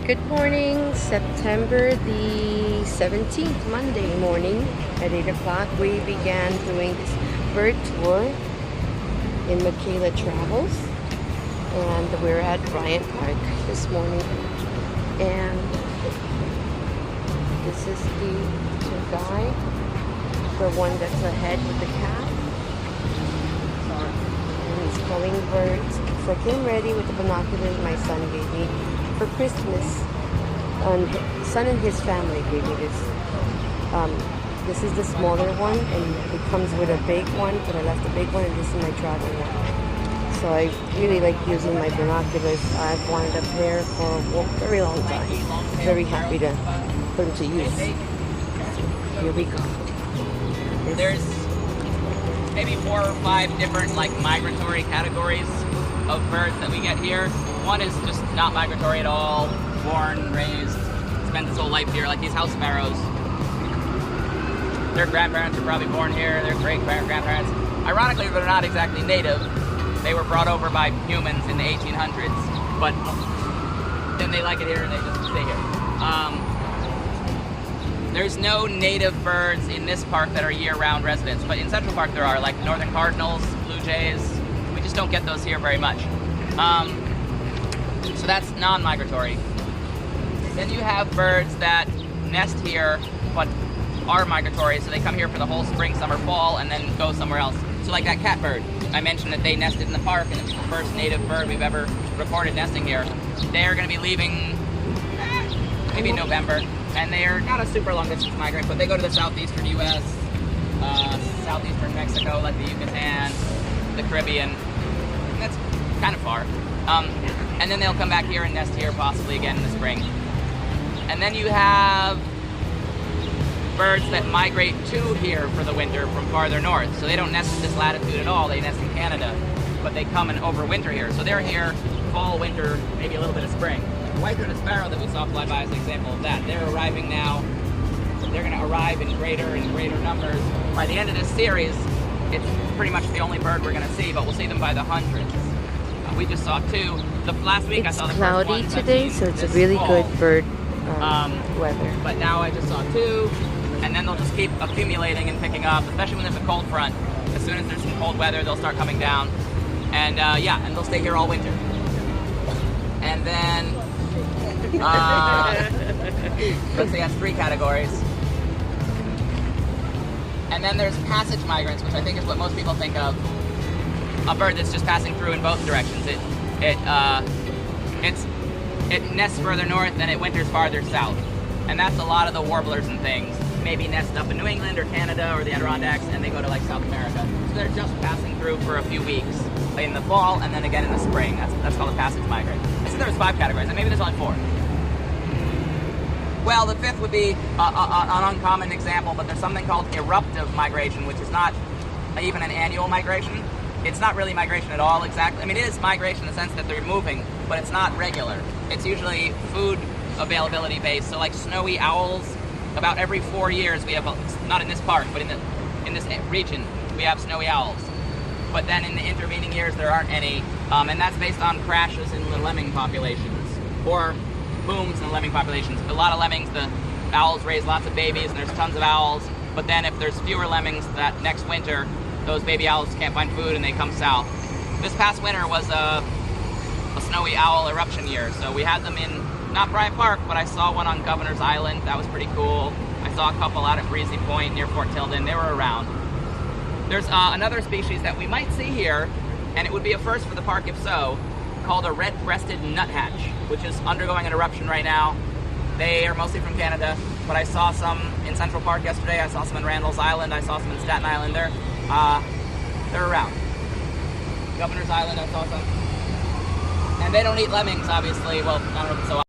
Good morning, September the 17th, Monday morning at 8 o'clock. We began doing this bird tour in Mikayla Travelz, and we're at Bryant Park this morning. And this is the tour guide, the one that's ahead with the cap. And he's calling birds. So I came ready with the binoculars my son gave me for Christmas. Son and his family gave me this. This is the smaller one, and it comes with a big one, but I left the big one, and this is my travel one. So I really like using my binoculars. I've wanted a pair for a very long time. Very happy to put them to use. Here we go. There's maybe 4 or 5 different migratory categories of birds that we get here. One is just not migratory at all, born, raised, spent his whole life here, like these house sparrows. Their grandparents were probably born here, their great-grandparents. Ironically, they're not exactly native. They were brought over by humans in the 1800s, but then they like it here and they just stay here. There's no native birds in this park that are year-round residents, but in Central Park there are, like northern cardinals, blue jays. We just don't get those here very much. So that's non-migratory. Then you have birds that nest here, but are migratory, so they come here for the whole spring, summer, fall, and then go somewhere else. So like that catbird, I mentioned that they nested in the park, and it's the first native bird we've ever recorded nesting here. They're going to be leaving maybe in November, and they're not a super long distance migrant, but they go to the southeastern U.S., southeastern Mexico, like the Yucatan, the Caribbean. That's kind of far. And then they'll come back here and nest here possibly again in the spring. And then you have birds that migrate to here for the winter from farther north. So they don't nest at this latitude at all, they nest in Canada, but they come and overwinter here. So they're here fall, winter, maybe a little bit of spring. The white-throated sparrow that we saw fly by is an example of that. They're arriving now. They're going to arrive in greater and greater numbers. By the end of this series, it's pretty much the only bird we're going to see, but we'll see them by the hundreds. We just saw 2. Last week I saw the first one. It's cloudy today, so it's a really good bird weather. But now I just saw 2, and then they'll just keep accumulating and picking up, especially when there's a cold front. As soon as there's some cold weather, they'll start coming down. And and they'll stay here all winter. And then, let's see, that's 3 categories. And then there's passage migrants, which I think is what most people think of. A bird that's just passing through in both directions. It nests further north and it winters farther south. And that's a lot of the warblers and things. Maybe nest up in New England or Canada or the Adirondacks, and they go to South America. So they're just passing through for a few weeks in the fall and then again in the spring. That's called a passage migrant. I said there was 5 categories, and maybe there's only 4. Well, the 5th would be an uncommon example, but there's something called eruptive migration, which is not even an annual migration. It's not really migration at all, exactly. I mean, it is migration in the sense that they're moving, but it's not regular. It's usually food availability based. So like snowy owls, about every 4 years we have, not in this park, but in this region, we have snowy owls. But then in the intervening years, there aren't any. And that's based on crashes in the lemming populations, or booms in the lemming populations. A lot of lemmings, the owls raise lots of babies, and there's tons of owls. But then if there's fewer lemmings that next winter, those baby owls can't find food and they come south. This past winter was a snowy owl eruption year, so we had them in, not Bryant Park, but I saw one on Governor's Island. That was pretty cool. I saw a couple out at Breezy Point near Fort Tilden. They were around. There's another species that we might see here, and it would be a first for the park if so, called a Redbreasted Nuthatch, which is undergoing an eruption right now. They are mostly from Canada, but I saw some in Central Park yesterday. I saw some in Randall's Island. I saw some in Staten Island. They're around. Governor's Island, I saw some. And they don't eat lemmings, obviously. Well, I don't know if it's so